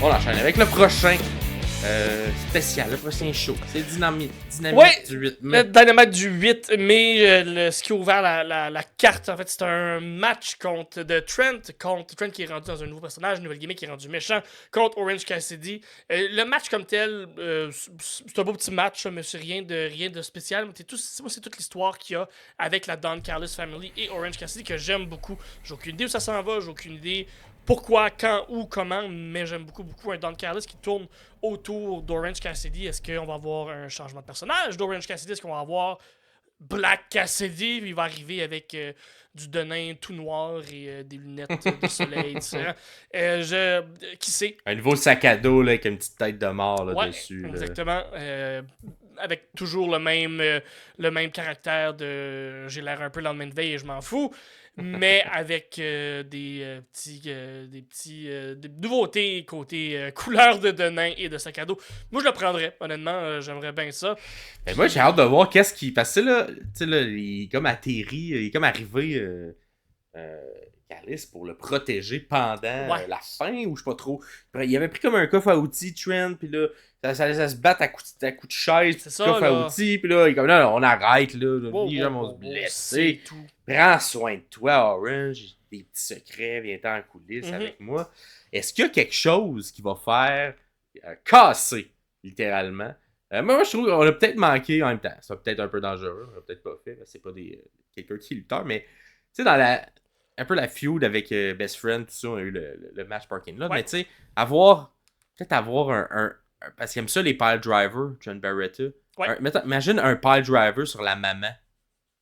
On enchaîne avec le prochain spécial, le prochain show. C'est Dynamite du 8 mai. Le Dynamite du 8 mai, ce qui a ouvert la carte, en fait, c'est un match contre Trent qui est rendu dans un nouveau personnage, une nouvelle gimmick qui est rendu méchant, contre Orange Cassidy. Le match comme tel, c'est un beau petit match, mais c'est rien de spécial. Mais c'est toute l'histoire qu'il y a avec la Don Callis Family et Orange Cassidy que j'aime beaucoup. J'ai aucune idée où ça s'en va, j'ai aucune idée pourquoi, quand, où, comment, mais j'aime beaucoup un Don Callis qui tourne autour d'Orange Cassidy. Est-ce qu'on va avoir un changement de personnage d'Orange Cassidy? Est-ce qu'on va avoir Black Cassidy? Il va arriver avec du denim tout noir et des lunettes de soleil différentes. Qui sait? Un nouveau sac à dos là, avec une petite tête de mort là, dessus. Exactement. Avec toujours le même caractère de j'ai l'air un peu lendemain de veille et je m'en fous, mais avec des nouveautés côté couleur de denim et de sac à dos. Moi, je le prendrais, honnêtement. J'aimerais bien ça. Et moi, j'ai hâte de voir qu'est-ce qui... Parce que là, tu sais, là, il est comme atterri, il est comme arrivé... Callis pour le protéger pendant la fin, ou je sais pas trop. Il avait pris comme un coffre à outils, Trent, puis là, ça allait se battre à coup de chaise, c'est ça, coffre à outils, puis là, il est comme là, on arrête, là, les gens vont se blesser. Prends soin de toi, Orange, des petits secrets, viens-t'en en coulisses avec moi. Est-ce qu'il y a quelque chose qui va faire casser, littéralement? Moi, je trouve qu'on a peut-être manqué en même temps. Ça va peut-être un peu dangereux, on l'a peut-être pas fait, c'est pas quelqu'un qui est lutteur, mais tu sais, dans un peu la feud avec Best Friend, tout ça, on a eu le match parking là. Ouais. Mais tu sais, peut-être avoir un parce qu'il aime ça les pile drivers, John Barretta. Ouais. Imagine un pile driver sur la maman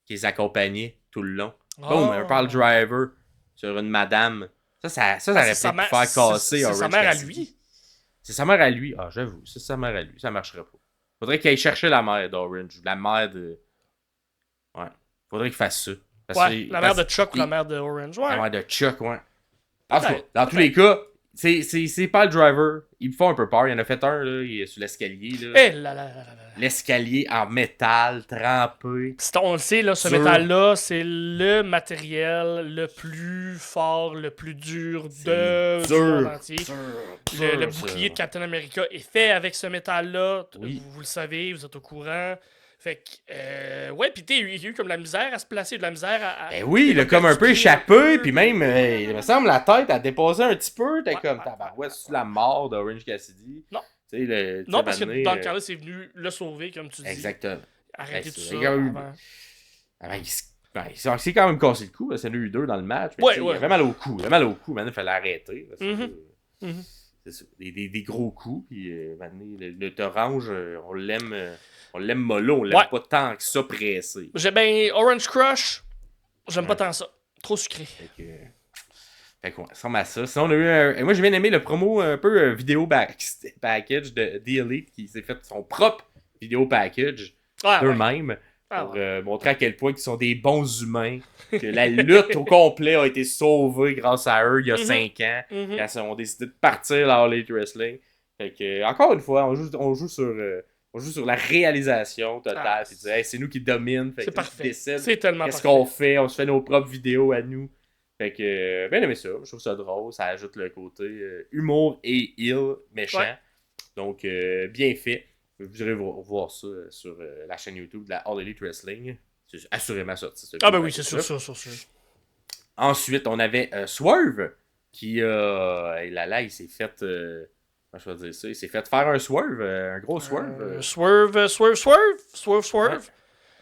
qui les accompagnait tout le long. Boom, un pile driver sur une madame. Ça aurait pu faire casser c'est sa mère à lui. C'est sa mère à lui. Ah, j'avoue, c'est sa mère à lui. Ça marcherait pas. Faudrait qu'il aille chercher la mère d'Orange. La mère de... Ouais. Faudrait qu'il fasse ça. La mère de Chuck ou la mère de Orange. Ouais. La mère de Chuck, ouais. En tout cas, dans tous les cas, c'est pas le driver. Il me fait un peu peur. Il en a fait un, là. Il est sur l'escalier, là. L'escalier en métal, trempé. On le sait, là, ce métal-là, c'est le matériel le plus fort, le plus dur du monde entier. Le bouclier de Captain America est fait avec ce métal-là. Oui. Vous le savez, vous êtes au courant. Fait que, ouais, pis il y a eu comme de la misère à se placer, de la misère à... Ben oui, il a comme un peu échappé, puis même, il me semble, la tête a dépassé un petit peu. T'es comme, tabarouette, c'est la mort d'Orange Cassidy. Non. Non, parce que Don Callis est venu le sauver, comme tu dis. Exactement. Arrêter tout ça avant. C'est quand même cassé le cou, c'est eu 2 dans le match. Il avait mal au cou. Maintenant, il fallait arrêter. C'est ça. Des gros coups, puis maintenant, le Orange, on l'aime... On l'aime mollo, on l'aime pas tant que ça pressé. Orange Crush, j'aime pas tant ça. Trop sucré. Fait quoi, ça ressemble à ça. Sinon, on a eu moi, j'ai bien aimé le promo un peu vidéo package de The Elite qui s'est fait son propre vidéo package d'eux-mêmes pour montrer à quel point ils sont des bons humains, que la lutte au complet a été sauvée grâce à eux il y a 5 ans. Quand ils ont décidé de partir la All Elite Wrestling. Fait que, encore une fois, on joue sur la réalisation totale. C'est nous qui domine. C'est parfait. C'est tellement qu'est-ce qu'on fait? On se fait nos propres vidéos à nous. Fait que, bien aimé ça. Je trouve ça drôle. Ça ajoute le côté humour et méchant. Ouais. Donc, bien fait. Vous irez voir ça sur la chaîne YouTube de la All Elite Wrestling. C'est assurément sorti. Ben oui, c'est sûr. Ensuite, on avait Swerve qui, il s'est fait... je vais dire ça. Il s'est fait faire un swerve, un gros swerve. Swerve.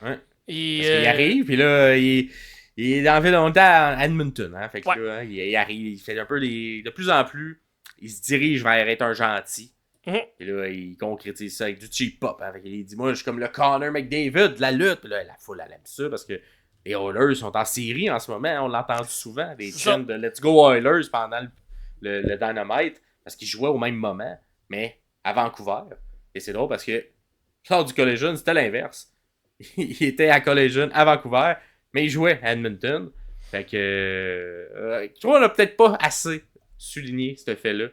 Ouais. Il arrive, puis là, il est dans la ville, on est à Edmonton. Hein, fait que là, il arrive, il fait un peu de plus en plus, il se dirige vers être un gentil. Puis là, il concrétise ça avec du cheap pop. Hein, il dit, moi, je suis comme le Connor McDavid de la lutte. Puis là, la foule, elle aime ça parce que les Oilers sont en série en ce moment. On l'a entendu souvent, des chaînes de Let's Go Oilers pendant le Dynamite. Parce qu'ils jouaient au même moment, mais à Vancouver. Et c'est drôle parce que lors du Collision, c'était l'inverse. Il était à Collision à Vancouver, mais il jouait à Edmonton. Fait que je trouve qu'on a peut-être pas assez souligné ce fait-là.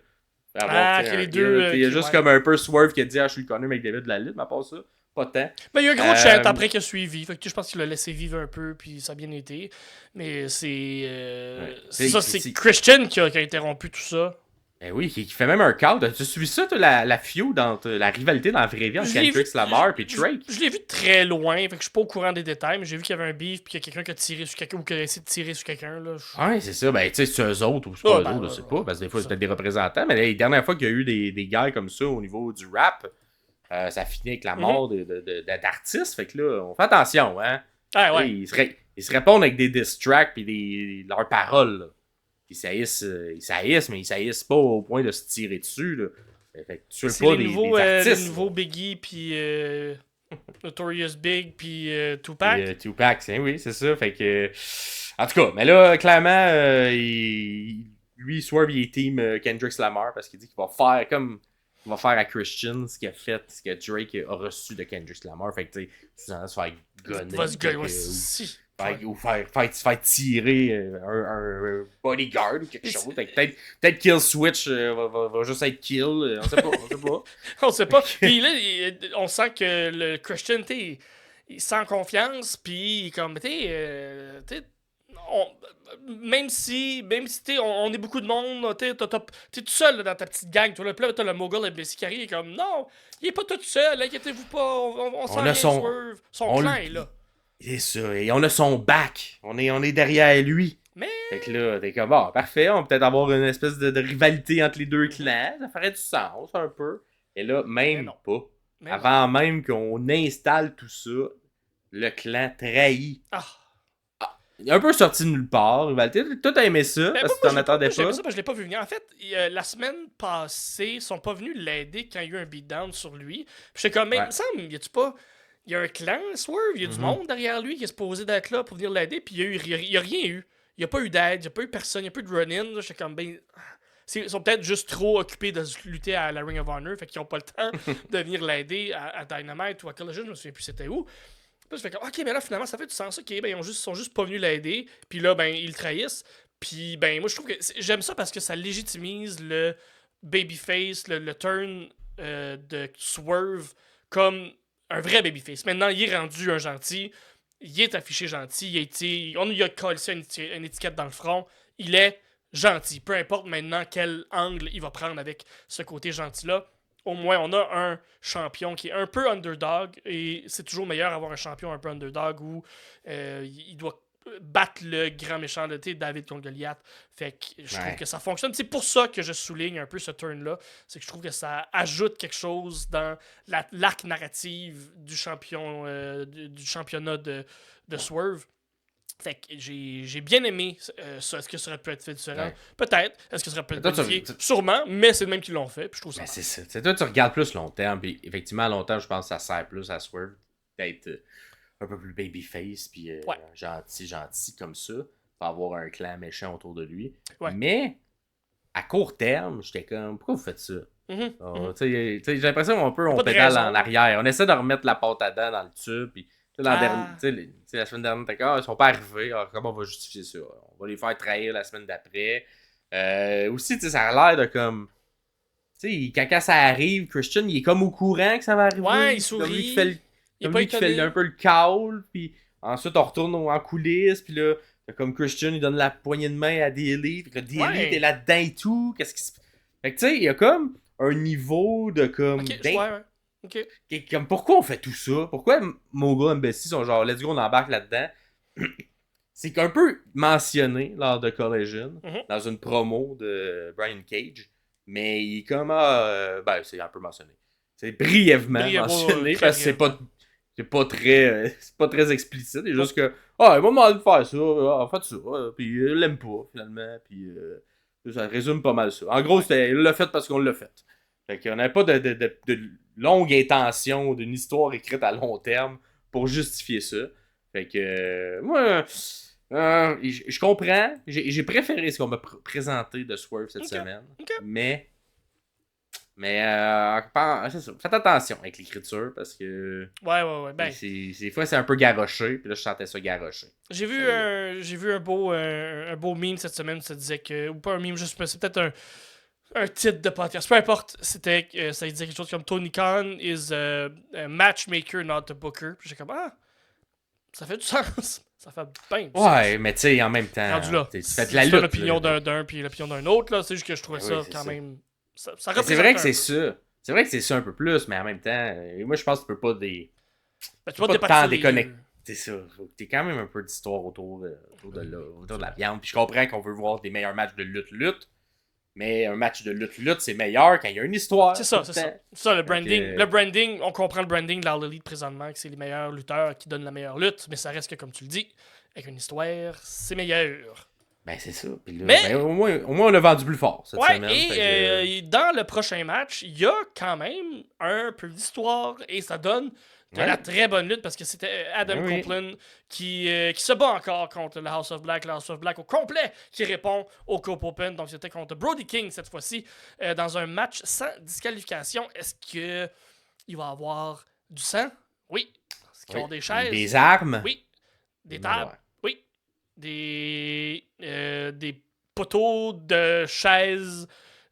Les deux. Il y a juste comme un peu Swerve qui a dit je suis le Connor McDavid de la lutte, mais à part ça, pas tant. Mais il y a un gros chat après qui a suivi. Fait que je pense qu'il l'a laissé vivre un peu, puis ça a bien été. Mais c'est. C'est Christian qui a interrompu tout ça. Ben oui, qui fait même un count. As-tu suivi ça, toi, la feud entre la rivalité dans la vraie vie entre Je l'ai vu- Kendrick Lamar et Drake? Je l'ai vu très loin, fait que je suis pas au courant des détails, mais j'ai vu qu'il y avait un beef, puis qu'il y a quelqu'un qui a tiré sur quelqu'un, ou qui a essayé de tirer sur quelqu'un, là. Ouais, c'est ça. Ben, tu sais, c'est eux autres ou c'est pas eux autres, je sais pas. Parce que des fois, c'est ça. peut-être des représentants. Mais les dernières fois qu'il y a eu des gars comme ça au niveau du rap, ça finit avec la mort d'artistes. Fait que là, on fait attention, hein. Ah ouais. Ils se répondent avec des diss tracks et leurs paroles, là. Ils saillissent, mais ils saillissent pas au point de se tirer dessus, là. Fait que tu C'est pas les des nouveaux, artistes. les nouveaux Biggie, puis Notorious Big, puis Tupac. Tupac, oui, c'est ça. Fait que. En tout cas, mais là, clairement, lui, Swerve, il est team Kendrick Lamar parce qu'il dit qu'il va faire comme. Il va faire à Christian ce qu'il a fait, ce que Drake a reçu de Kendrick Lamar. Fait que, tu sais, se faire gonner. Va se gonner, ouais, Ou faire tirer un bodyguard ou quelque chose. Fait que peut-être Kill Switch va juste être kill. On sait pas. On sait pas. Puis là, on sent que le Christian, il sent confiance, puis comme, même si on est beaucoup de monde, t'es tout seul là, dans ta petite gang, toi, là, puis là, t'as le Mogul MBC qui arrive, comme, non, il est pas tout seul, inquiétez-vous pas, on sent rien Swerve. Son clan est là. C'est ça, et on a son back, on est derrière lui. Mais... Fait que là, t'es comme, parfait, on va peut-être avoir une espèce de rivalité entre les deux clans, ça ferait du sens un peu. Et là, même pas. Avant même qu'on installe tout ça, le clan trahit. Il est un peu sorti de nulle part, rivalité. Toi, t'as aimé ça, parce que t'en attendais pas. J'ai aimé ça parce que je l'ai pas vu venir. En fait, la semaine passée, ils sont pas venus l'aider quand il y a eu un beatdown sur lui. Puis j'étais comme, mais il me semble, y a-tu pas... Il y a un clan, Swerve, il y a du monde derrière lui qui est supposé d'être là pour venir l'aider, puis il y a rien eu. Il n'y a pas eu d'aide, il n'y a pas eu personne, il n'y a pas eu de run-in. J'étais comme, ils sont peut-être juste trop occupés de lutter à la Ring of Honor, fait qu'ils n'ont pas le temps de venir l'aider à Dynamite ou à Collision, je me souviens plus c'était où. Puis je fais comme, ok, mais là finalement ça fait du sens, ok, ben ils sont juste pas venus l'aider, puis là, ben ils le trahissent. Puis ben moi je trouve que j'aime ça parce que ça légitimise le babyface, le turn de Swerve comme un vrai babyface. Maintenant, il est rendu un gentil. Il est affiché gentil. On lui a collé une étiquette dans le front. Il est gentil. Peu importe maintenant quel angle il va prendre avec ce côté gentil-là. Au moins, on a un champion qui est un peu underdog. Et c'est toujours meilleur d'avoir un champion un peu underdog où il doit battre le grand méchant de David contre Goliath. Fait que je trouve que ça fonctionne. C'est pour ça que je souligne un peu ce turn-là. C'est que je trouve que ça ajoute quelque chose dans l'arc narrative du champion du championnat de Swerve. Fait que j'ai bien aimé ça. Est-ce que ça aurait pu être fait différent? Peut-être. Est-ce que ça aurait pu être modifié? Sûrement, mais c'est le même qui l'ont fait. Puis je trouve ça. C'est ça. Toi, tu regardes plus long terme. Puis effectivement, à long terme, je pense que ça sert plus à Swerve d'être un peu plus babyface, puis gentil comme ça, pour avoir un clan méchant autour de lui. Ouais. Mais, à court terme, j'étais comme, pourquoi vous faites ça? J'ai l'impression qu'on pédale en arrière. On essaie de remettre la pâte à dents dans le tube, puis la semaine dernière, ils sont pas arrivés. Alors, comment on va justifier ça? On va les faire trahir la semaine d'après. Aussi, ça a l'air de comme... quand ça arrive, Christian, il est comme au courant que ça va arriver. Ouais, il sourit. Lui qui fait un peu le call, puis ensuite on retourne en coulisses, puis là, comme Christian, il donne la poignée de main à Daly, puis là, Daly est là-dedans et tout, qu'est-ce qui se... Fait que tu sais, il y a comme un niveau de comme... Comme pourquoi on fait tout ça? Pourquoi Mogul Embassy sont genre, let's go, on embarque là-dedans? C'est qu'un peu mentionné lors de Collision, dans une promo de Brian Cage, mais il est comme, c'est un peu mentionné. C'est brièvement mentionné, parce que c'est pas très explicite. C'est juste que, il m'a demandé de faire ça, faites ça, puis il l'aime pas, finalement, puis ça résume pas mal ça. En gros, il l'a fait parce qu'on l'a fait. Fait qu'on n'avait pas de longue intention, d'une histoire écrite à long terme pour justifier ça. Fait que, moi, je comprends. J'ai préféré ce qu'on m'a présenté de Swerve cette semaine. Mais c'est ça. Faites attention avec l'écriture parce que. Ouais. Ben, des fois, c'est un peu garoché. Puis là, je sentais ça garoché. J'ai vu un beau meme cette semaine. Ça disait que. Ou pas un meme, juste c'est peut-être un titre de podcast. Peu importe. Ça disait quelque chose comme Tony Khan is a matchmaker, not a booker. Puis j'ai comme, ça fait du sens. Ça fait bien du Ouais, mais tu sais, en même temps, rendu là. tu fais C'est de la lutte. l'opinion là. d'un puis l'opinion d'un autre, là. C'est juste que je trouvais Oui, ça c'est quand ça. même. Ça Mais c'est représente vrai que un c'est peu. ça. C'est vrai que c'est ça un peu plus, mais en même temps, moi je pense que tu peux pas Ben, tu pas vas de départir temps les déconnecter. deux. C'est ça. Faut que t'aies quand même un peu d'histoire autour de la viande. Puis je comprends qu'on veut voir des meilleurs matchs de lutte. Mais un match de lutte, c'est meilleur quand il y a une histoire. C'est ça, tout c'est le ça. temps. C'est ça, le Fait branding. que- Le branding, on comprend le branding de l'All Elite présentement, que c'est les meilleurs lutteurs qui donnent la meilleure lutte, mais ça reste que, comme tu le dis, avec une histoire, c'est meilleur. Ben c'est ça. Puis là, Mais- ben, au moins on l'a vendu plus fort cette Ouais, semaine. et Fait que- dans le prochain match, il y a quand même un peu d'histoire et ça donne de Ouais. la très bonne lutte parce que c'était Adam Oui. Copeland qui se bat encore contre le House of Black au complet qui répond au Cope Open. Donc c'était contre Brody King cette fois-ci dans un match sans disqualification. Est-ce que il va avoir du sang? Oui. Est-ce qu'ils Oui. ont des chaises? Des armes. Oui. Des Ouais. tables? Oui. Des poteaux de chaises,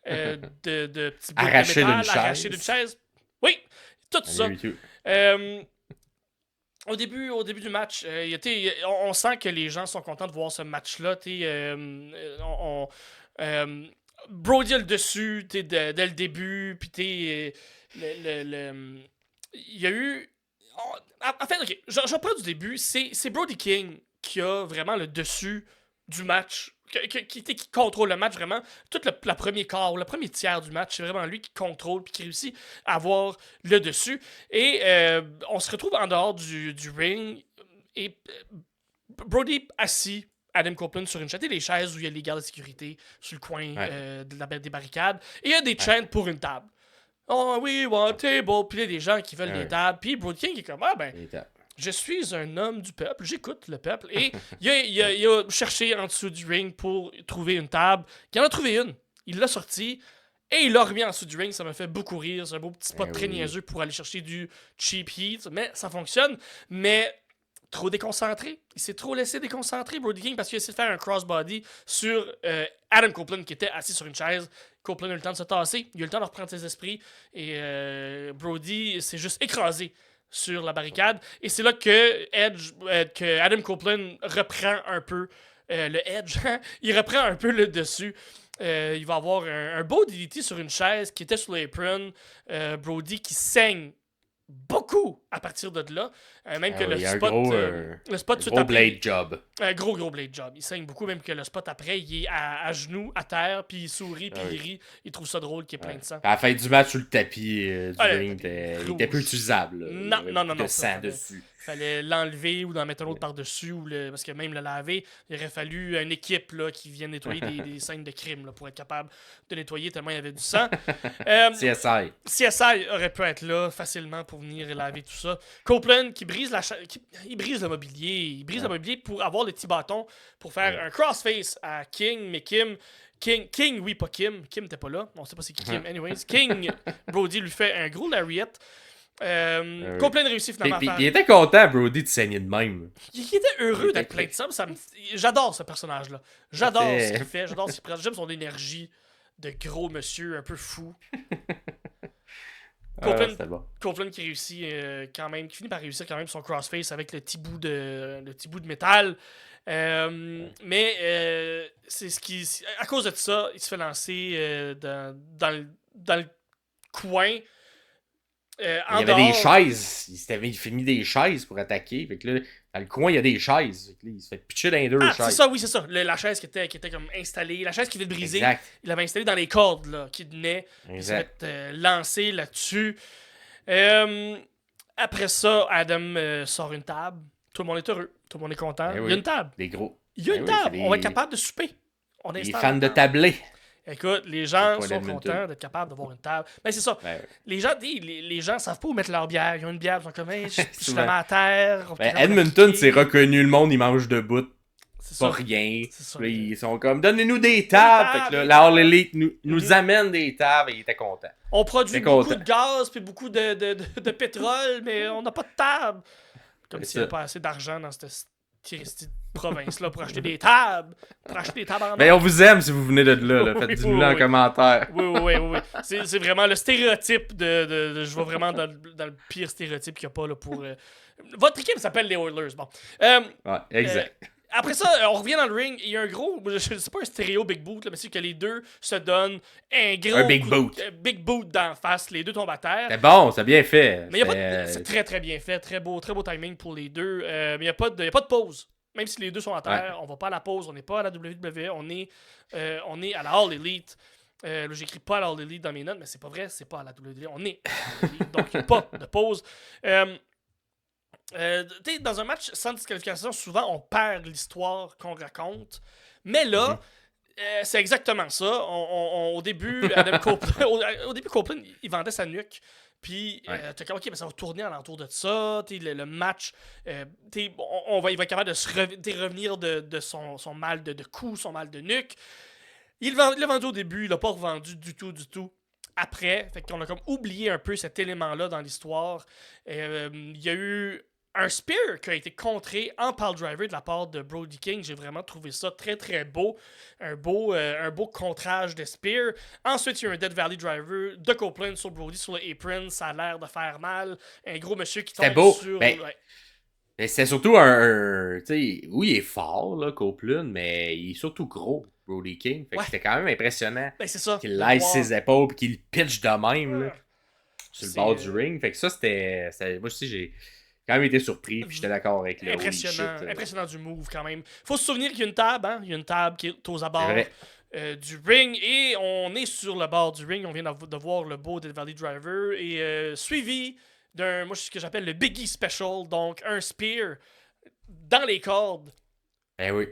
de petits bouts Arrachés de métal, d'une chaise. arrachés d'une chaise. Oui, tout ça. YouTube. Au début du match, on sent que les gens sont contents de voir ce match-là. Brody a le dessus dès le début, puis il y a eu... En fait, ok, je reprends du début. C'est Brody King qui a vraiment le dessus du match, qui contrôle le match vraiment. Tout le premier quart, le premier tiers du match, c'est vraiment lui qui contrôle puis qui réussit à avoir le dessus. Et on se retrouve en dehors du ring et Brody assis, Adam Copeland sur une chaise, et les chaises où il y a les gardes de sécurité sur le coin des barricades. Et il y a des chants pour une table. Oh, we want a table. Puis il y a des gens qui veulent des tables. Puis Brody King est comme, ah ben, je suis un homme du peuple, j'écoute le peuple. Et il a cherché en dessous du ring pour trouver une table. Il en a trouvé une. Il l'a sortie. Et il l'a remis en dessous du ring. Ça m'a fait beaucoup rire. C'est un beau petit spot très niaiseux pour aller chercher du cheap heat. Mais ça fonctionne. Mais trop déconcentré. Il s'est trop laissé déconcentrer, Brody King, parce qu'il a essayé de faire un crossbody sur Adam Copeland qui était assis sur une chaise. Copeland a eu le temps de se tasser. Il a eu le temps de reprendre ses esprits. Et Brody s'est juste écrasé sur la barricade. Et c'est là que Adam Copeland reprend un peu le edge. Il reprend un peu le dessus. Il va avoir un beau DDT sur une chaise qui était sur l'apron. Brody qui saigne beaucoup à partir de là. Même que le spot tout gros après, blade job. un gros blade job. Il saigne beaucoup, même que le spot après, il est à genoux, à terre, puis il sourit, puis il rit. Il trouve ça drôle qu'il y ait plein de sang. À la fin du match sur le tapis du ring, il était peu utilisable. Non. De sang dessus. Fallait l'enlever ou d'en mettre un autre par-dessus. Parce que même le laver, il aurait fallu une équipe là, qui vienne nettoyer des scènes de crime là, pour être capable de nettoyer tellement il y avait du sang. CSI. CSI aurait pu être là facilement pour venir laver tout ça. Copeland qui brise il brise le mobilier. Il brise le mobilier pour avoir le petit bâton pour faire un crossface à King, mais King, oui, pas Kim. Kim n'était pas là. On sait pas c'est qui Kim. Anyways, King, Brody lui fait un gros lariat. Copeland réussit finalement à faire... Il était content, Brody, de saigner de même. Il était heureux d'être plein de sang. J'adore ce personnage-là. J'adore ce qu'il fait. J'adore ce qu'il présente. J'aime son énergie de gros monsieur un peu fou. Copeland qui réussit quand même, qui finit par réussir quand même son crossface avec le petit bout de métal. Mais c'est ce qui... À cause de ça, il se fait lancer dans le coin. Il y avait des chaises. Il fait mis des chaises pour attaquer. Fait que là, dans le coin, il y a des chaises. Fait que là, il se fait pitcher dans les deux chaises. C'est ça, oui, c'est ça. La chaise qui était comme installée. La chaise qui venait de briser. Exact. Il l'avait installée dans les cordes là, qui tenaient. Il s'est fait lancer là-dessus. Après ça, Adam sort une table. Tout le monde est heureux. Tout le monde est content. Il y a une table. Des gros. Il y a une table. On va être capable de souper. On est des fans de tablé. Écoute, les gens sont contents d'être capables d'avoir une table. Mais c'est ça. Les gens savent pas où mettre leur bière. Ils ont une bière, ils sont comme, je la mets à terre. Edmonton, c'est reconnu, le monde, il mange debout. C'est pas ça. rien. Ça. Là, ils sont comme, donnez-nous des tables. Fait que là, la All Elite nous amène des tables et il était content. On produit beaucoup de gaz puis beaucoup de pétrole, mais on n'a pas de table. Comme s'il n'y avait pas assez d'argent dans cette province-là pour acheter des tables. Pour acheter des tables en or. Ben, on vous aime si vous venez de là. Faites-nous-le en commentaire. Oui. C'est vraiment le stéréotype de je vais vraiment dans le pire stéréotype qu'il n'y a pas là, pour Votre équipe s'appelle les Oilers. Bon. Ouais, exact. Après ça, on revient dans le ring. Il y a un gros, je sais pas un stéréo big boot, là, mais c'est que les deux se donnent un gros Un big boot. Big boot d'en face. Les deux tombent à terre. C'est bon, c'est bien fait. Mais c'est très très bien fait. Très beau timing pour les deux. Mais il n'y a pas de pause. Même si les deux sont à terre, on va pas à la pause. On n'est pas à la WWE. On est à la All Elite. Là, j'écris pas à la All Elite dans mes notes, mais c'est pas vrai. C'est pas à la WWE. On est à la All Elite. Donc, il n'y a pas de pause. Dans un match sans disqualification, souvent on perd l'histoire qu'on raconte. Mais là, c'est exactement ça. Au début, Copeland, il vendait sa nuque. Puis, t'as comme, ok, mais ça va tourner alentour de ça. Le match, il va être capable de revenir de son mal de cou, son mal de nuque. Il l'a vendu au début, il l'a pas revendu du tout. Après, fait qu'on a comme oublié un peu cet élément-là dans l'histoire. Il y a eu un spear qui a été contré en pile driver de la part de Brody King. J'ai vraiment trouvé ça très très beau. Un beau contrage de spear. Ensuite, il y a eu un Death Valley driver de Copeland sur Brody sur le apron. Ça a l'air de faire mal. Un gros monsieur qui tombe beau. sur... Mais c'est surtout un tu sais, oui, il est fort, là, Copeland, mais il est surtout gros, Brody King. Fait que c'était quand même impressionnant c'est ça, qu'il laisse ses épaules et qu'il pitch de même là, sur le bord du ring. Fait que ça, moi aussi, j'ai quand même été surpris, puis j'étais d'accord avec le impressionnant du move quand même. Faut se souvenir qu'il y a une table, hein? Il y a une table qui est aux abords du ring, et on est sur le bord du ring. On vient de voir le beau Death Valley Driver, et suivi d'un, moi, ce que j'appelle le Biggie Special, donc un spear dans les cordes,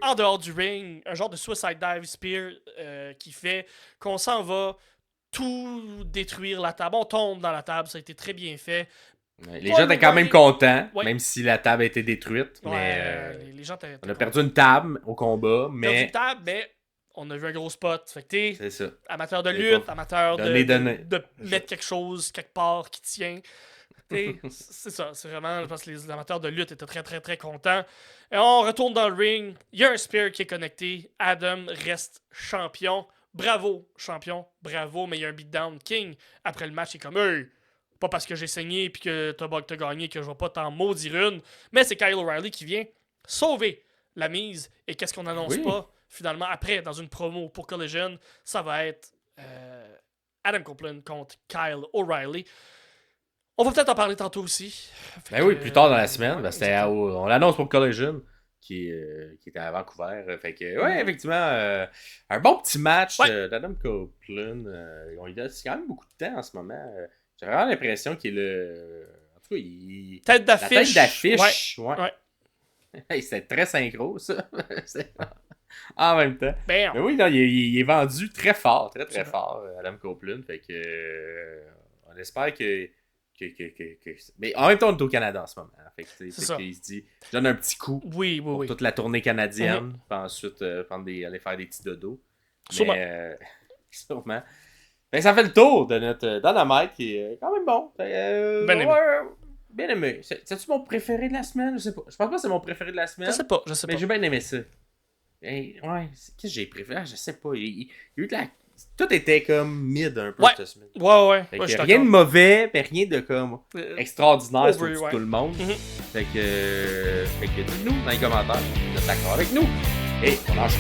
en dehors du ring, un genre de Suicide Dive Spear qui fait qu'on s'en va tout détruire la table. On tombe dans la table, ça a été très bien fait. Les gens étaient quand même contents, même si la table a été détruite. Les gens on a perdu une table au combat, mais... perdu une table, mais on a vu un gros spot. Fait que c'est ça. Amateur de lutte, amateur de mettre quelque chose quelque part qui tient. C'est ça, c'est vraiment parce que les amateurs de lutte étaient très très très contents. Et on retourne dans le ring, il y a un spear qui est connecté, Adam reste champion. Bravo, champion, bravo, mais il y a un beatdown. King, après le match, il est comme, hey, pas parce que j'ai saigné et que t'as gagné que je vais pas t'en maudire une, mais c'est Kyle O'Reilly qui vient sauver la mise. Et qu'est-ce qu'on annonce pas, finalement, après, dans une promo pour Collision, ça va être Adam Copeland contre Kyle O'Reilly. On va peut-être en parler tantôt aussi. Plus tard dans la semaine. On l'annonce pour Collision, qui était à Vancouver. Fait que, effectivement, un bon petit match d'Adam Copeland. On lui donne quand même beaucoup de temps en ce moment. J'ai vraiment l'impression qu'il est le... En tout cas, il... Tête d'affiche. La tête d'affiche, ouais. Hey, c'est très synchro, ça. En même temps. Mais oui, non, il est vendu très fort, très très fort, Adam Copeland. Fait que... on espère que... Mais en même temps, on est au Canada en ce moment. Fait que, qu'il se dit, je donne un petit coup pour toute la tournée canadienne, puis ensuite aller faire des petits dodos. Sûrement. Sûrement. Ben, ça fait le tour de notre Dynamite qui est quand même bon. Bien aimé. C'est-tu mon préféré de la semaine? Je sais pas. Je pense pas que c'est mon préféré de la semaine. Je sais pas. Mais j'ai bien aimé ça. Qu'est-ce que j'ai préféré? Je sais pas. Il y a eu de la... Tout était comme mid un peu cette semaine. Rien de mauvais, mais rien de comme extraordinaire sur tout le monde. Fait que dites-nous dans les commentaires si vous êtes d'accord avec nous. Et on lâche.